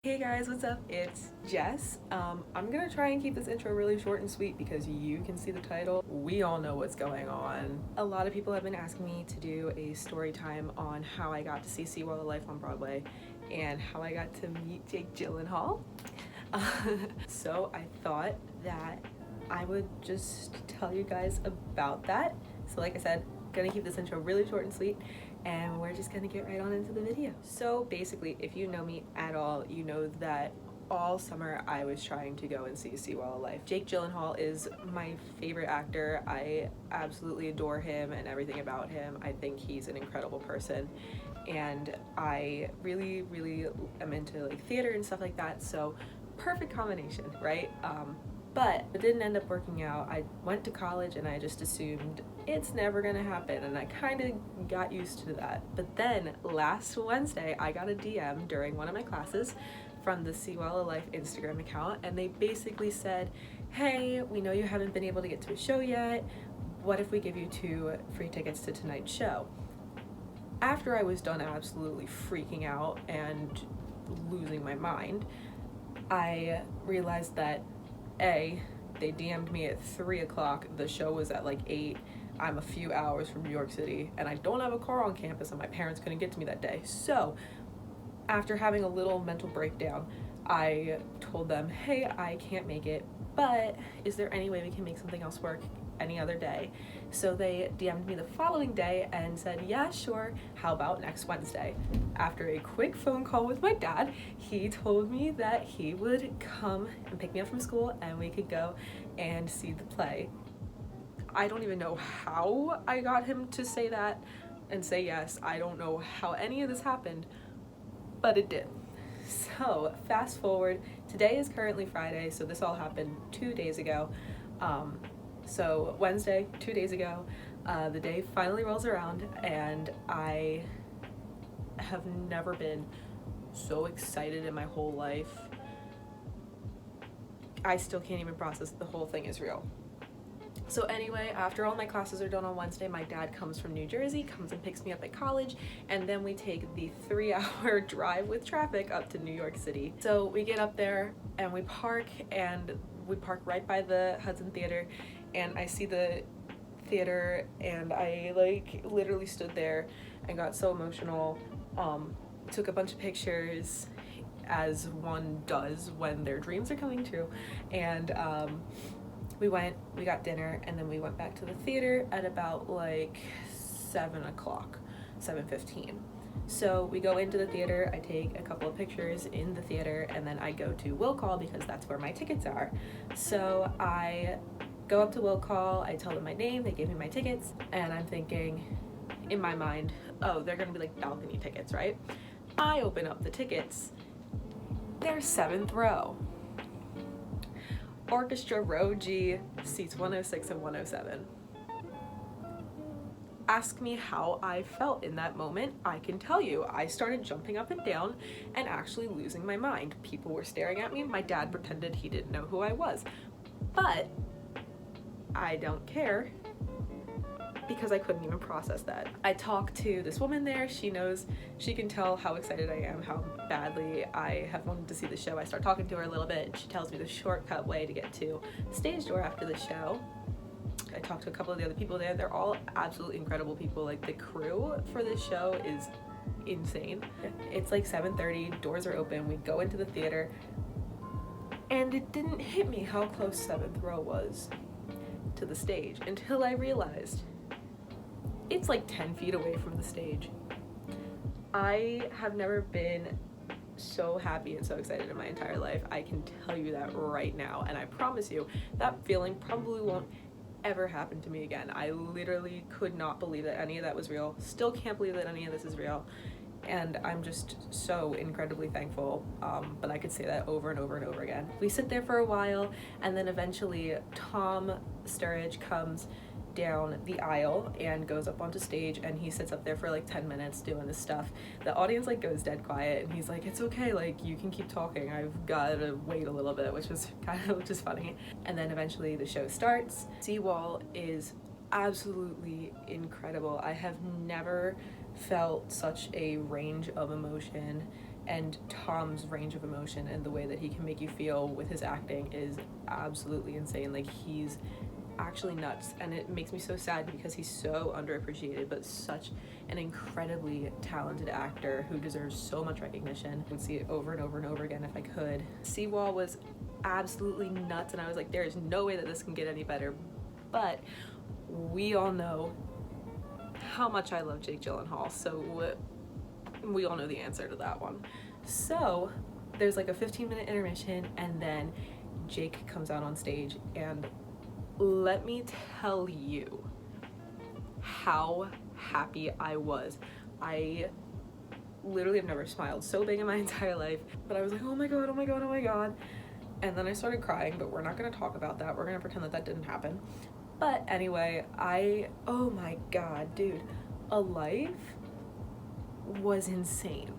Hey guys, what's up? It's Jess. I'm gonna try and keep this intro really short and sweet because you can see the title. We all know what's going on. A lot of people have been asking me to do a story time on how I got to see Relive on Broadway and how I got to meet Jake Gyllenhaal. So I thought that I would just tell you guys about that. So like I said, gonna keep this intro really short and sweet, and we're just gonna get right on into the video. So basically, if you know me at all, you know that all summer I was trying to go and see Wall of Life. Jake Gyllenhaal is my favorite actor. I absolutely adore him and everything about him. I think he's an incredible person, and I really am into like theater and stuff like that, so perfect combination, right? But it didn't end up working out. I went to college and I just assumed it's never gonna happen, and I kind of got used to that. But then last Wednesday I got a DM during one of my classes from the Well of Life Instagram account, and they basically said, hey, we know you haven't been able to get to a show yet, what if we give you 2 free tickets to tonight's show? After I was done absolutely freaking out and losing my mind, I realized that they DM'd me at 3 o'clock. The show was at like 8. I'm a few hours from New York City, and I don't have a car on campus, and my parents couldn't get to me that day. So after having a little mental breakdown, I told them, hey, I can't make it, but is there any way we can make something else work any other day? So they DM'd me the following day and said, yeah, sure, how about next Wednesday? After a quick phone call with my dad, he told me that he would come and pick me up from school and we could go and see the play. I don't even know how I got him to say that and say yes. I don't know how any of this happened, but it did. So fast forward, today is currently Friday, so this all happened 2 days ago. So Wednesday, 2 days ago, the day finally rolls around, and I have never been so excited in my whole life. I still can't even process the whole thing is real. So anyway, after all my classes are done on Wednesday, my dad comes from New Jersey, comes and picks me up at college, and then we take the 3-hour drive with traffic up to New York City. So we get up there and we park right by the Hudson Theater, and I see the theater, and I like literally stood there and got so emotional. Took a bunch of pictures, as one does when their dreams are coming true, and we got dinner, and then we went back to the theater at about like 7 o'clock, 7:15. So we go into the theater, I take a couple of pictures in the theater, and then I go to will call because that's where my tickets are. So I go up to will call, I tell them my name, they give me my tickets, and I'm thinking in my mind, oh, they're gonna be like balcony tickets, right? I open up the tickets, they're 7th row. Orchestra row G, seats 106 and 107. Ask me how I felt in that moment. I can tell you, I started jumping up and down and actually losing my mind. People were staring at me. My dad pretended he didn't know who I was. But I don't care because I couldn't even process that. I talked to this woman there. She knows, she can tell how excited I am, how badly I have wanted to see the show. I start talking to her a little bit, and she tells me the shortcut way to get to the stage door after the show. I talked to a couple of the other people there. They're all absolutely incredible people. Like, the crew for this show is insane. It's like 7:30, doors are open, we go into the theater, and it didn't hit me how close 7th row was to the stage until I realized it's like 10 feet away from the stage. I have never been so happy and so excited in my entire life. I can tell you that right now, and I promise you that feeling probably won't ever happen to me again. I literally could not believe that any of that was real. Still can't believe that any of this is real, and I'm just so incredibly thankful, but I could say that over and over and over again. We sit there for a while, and then eventually Tom Sturridge comes down the aisle and goes up onto stage, and he sits up there for like 10 minutes doing this stuff. The audience like goes dead quiet, and he's like, it's okay, like you can keep talking, I've gotta wait a little bit, which is funny. And then eventually the show starts. Seawall is absolutely incredible. I have never felt such a range of emotion and Tom's range of emotion and the way that he can make you feel with his acting is absolutely insane. Like, he's actually nuts, and it makes me so sad because he's so underappreciated, but such an incredibly talented actor who deserves so much recognition. I would see it over and over and over again if I could. Seawall was absolutely nuts, and I was like, there is no way that this can get any better. But we all know how much I love Jake Gyllenhaal, so we all know the answer to that one. So there's like a 15-minute intermission, and then Jake comes out on stage, and let me tell you how happy I was. I literally have never smiled so big in my entire life, but I was like, oh my god, oh my god, oh my god. And then I started crying, but we're not gonna talk about that. We're gonna pretend that that didn't happen. But anyway, oh my god, dude, Alive was insane.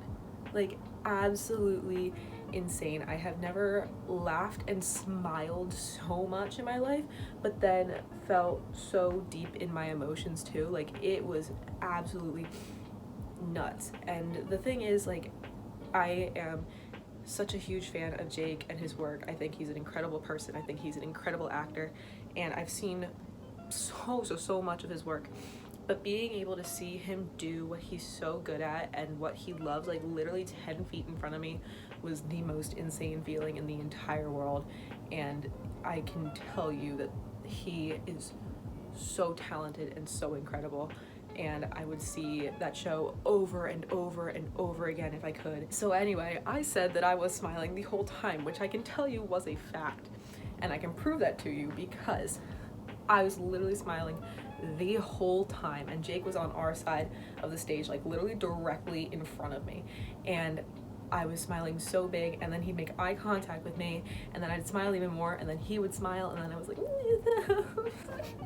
Like, absolutely insane. I have never laughed and smiled so much in my life, but then felt so deep in my emotions too. Like, it was absolutely nuts. And the thing is, like, I am such a huge fan of Jake and his work. I think he's an incredible person. I think he's an incredible actor, and I've seen so much of his work. But being able to see him do what he's so good at and what he loves, like literally 10 feet in front of me, was the most insane feeling in the entire world. And I can tell you that he is so talented and so incredible, and I would see that show over and over and over again if I could. So anyway, I said that I was smiling the whole time, which I can tell you was a fact, and I can prove that to you because I was literally smiling the whole time, and Jake was on our side of the stage, like literally directly in front of me, and I was smiling so big, and then he'd make eye contact with me, and then I'd smile even more, and then he would smile, and then I was like,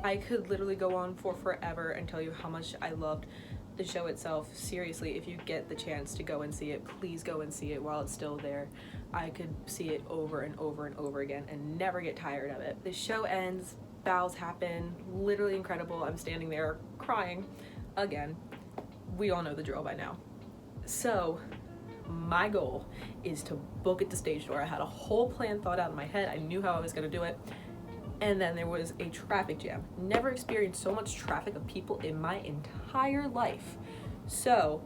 I could literally go on for forever and tell you how much I loved the show itself. Seriously, if you get the chance to go and see it, please go and see it while it's still there. I could see it over and over and over again and never get tired of it. The show ends, bows happen, literally incredible. I'm standing there crying again. We all know the drill by now. So my goal is to book at the stage door. I had a whole plan thought out in my head. I knew how I was going to do it. And then there was a traffic jam. Never experienced so much traffic of people in my entire life. So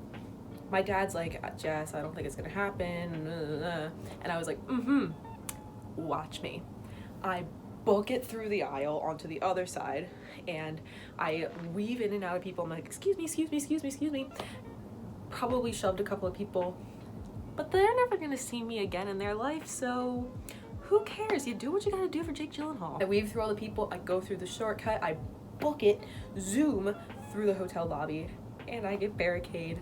my dad's like, Jess, I don't think it's going to happen. And I was like, watch me. I book it through the aisle onto the other side, and I weave in and out of people. I'm like, excuse me. Probably shoved a couple of people, but they're never gonna see me again in their life, so who cares? You do what you gotta do for Jake Gyllenhaal. I weave through all the people, I go through the shortcut, I book it, zoom through the hotel lobby, and I get barricade.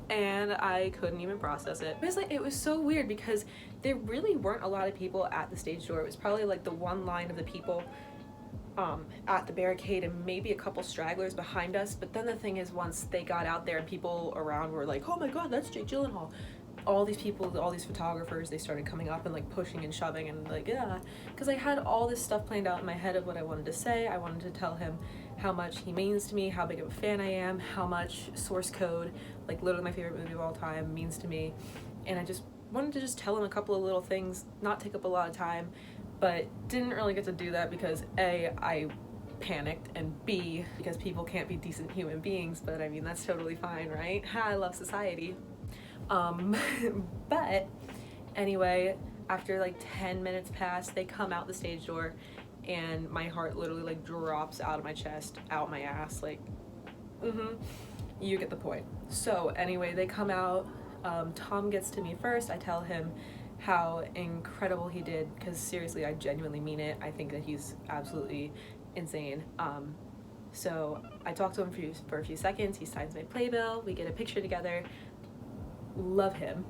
And I couldn't even process it. It was so weird because there really weren't a lot of people at the stage door. It was probably like the one line of the people at the barricade and maybe a couple stragglers behind us. But then the thing is, once they got out there and people around were like, oh my god, that's Jake Gyllenhaal, all these people, all these photographers, they started coming up and like pushing and shoving and like, yeah, because I had all this stuff planned out in my head of what I wanted to say. I wanted to tell him how much he means to me, how big of a fan I am, how much Source Code, like literally my favorite movie of all time, means to me. And I just wanted to just tell him a couple of little things, not take up a lot of time, but didn't really get to do that because A, I panicked, and B, because people can't be decent human beings, but I mean, that's totally fine, right? I love society. But anyway, after like 10 minutes pass, they come out the stage door, and my heart literally like drops out of my chest, out my ass, like, you get the point. So anyway, they come out, Tom gets to me first. I tell him how incredible he did, because seriously, I genuinely mean it. I think that he's absolutely insane. So I talk to him for a few seconds. He signs my playbill, we get a picture together. Love him.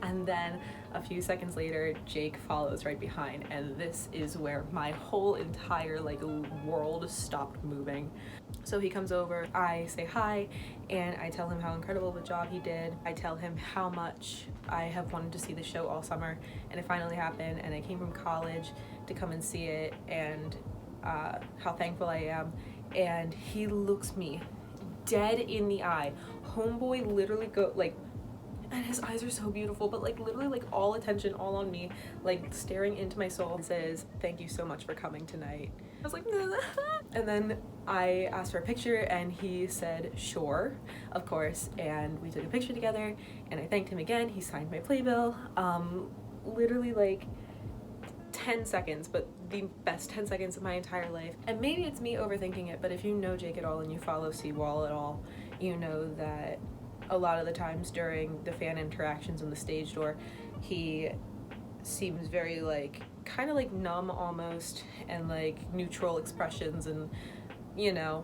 And then a few seconds later, Jake follows right behind, and this is where my whole entire like world stopped moving. So he comes over, I say hi, and I tell him how incredible of a job he did. I tell him how much I have wanted to see the show all summer, and it finally happened, and I came from college to come and see it, and how thankful I am. And he looks me dead in the eye. Homeboy literally and his eyes are so beautiful, but like literally like all attention all on me, like staring into my soul, and says, "Thank you so much for coming tonight." I was like and then I asked for a picture and he said sure, of course, and we took a picture together and I thanked him again. He signed my playbill. Literally like 10 seconds, but the best 10 seconds of my entire life. And maybe it's me overthinking it, but if you know Jake at all and you follow Seawall at all, you know that a lot of the times during the fan interactions on the stage door, he seems very like kind of like numb almost, and like neutral expressions, and you know,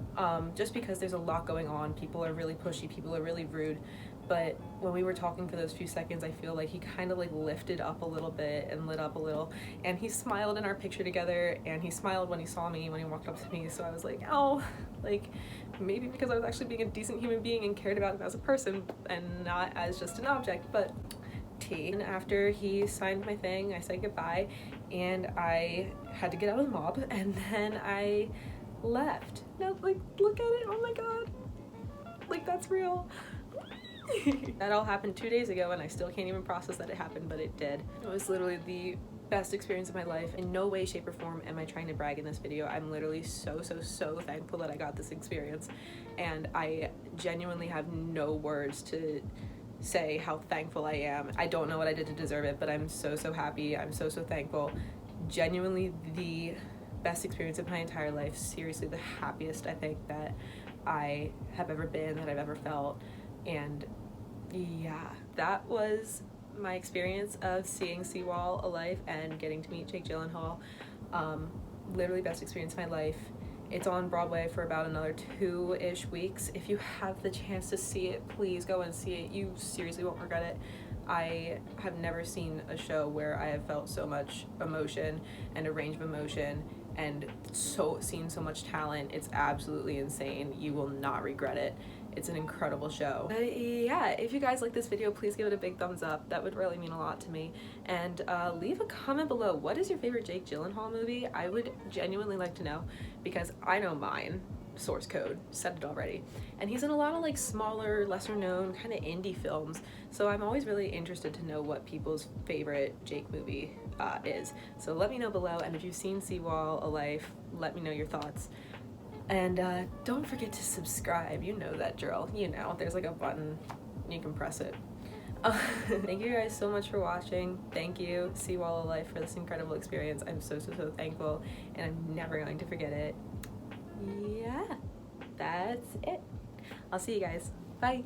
just because there's a lot going on. People are really pushy, people are really rude, but when we were talking for those few seconds, I feel like he kind of like lifted up a little bit and lit up a little, and he smiled in our picture together, and he smiled when he saw me, when he walked up to me. So I was like, oh, like maybe because I was actually being a decent human being and cared about him as a person and not as just an object. But and after he signed my thing, I said goodbye and I had to get out of the mob, and then I left. Now like look at it, oh my god, like that's real. That all happened 2 days ago and I still can't even process that it happened, but it did. It was literally the best experience of my life. In no way, shape, or form am I trying to brag in this video. I'm literally so thankful that I got this experience, and I genuinely have no words to say how thankful I am. I don't know what I did to deserve it, but I'm so happy. I'm so thankful. Genuinely the best experience of my entire life. Seriously, the happiest I think that I have ever been, that I've ever felt. And yeah, that was my experience of seeing Seawall alive and getting to meet Jake Gyllenhaal. Literally best experience of my life. It's on Broadway for about another 2-ish weeks. If you have the chance to see it, please go and see it. You seriously won't regret it. I have never seen a show where I have felt so much emotion and a range of emotion and seen so much talent. It's absolutely insane. You will not regret it. It's an incredible show. Yeah, if you guys like this video, please give it a big thumbs up. That would really mean a lot to me. And leave a comment below. What is your favorite Jake Gyllenhaal movie? I would genuinely like to know, because I know mine. Source Code, said it already. And he's in a lot of like smaller, lesser known kind of indie films. So I'm always really interested to know what people's favorite Jake movie is. So let me know below. And if you've seen Seawall alive, let me know your thoughts. And don't forget to subscribe. You know that drill. You know, there's like a button, you can press it. Thank you guys so much for watching. Thank you, Seawall alive, for this incredible experience. I'm so thankful, and I'm never going to forget it. Yeah, that's it. I'll see you guys. Bye.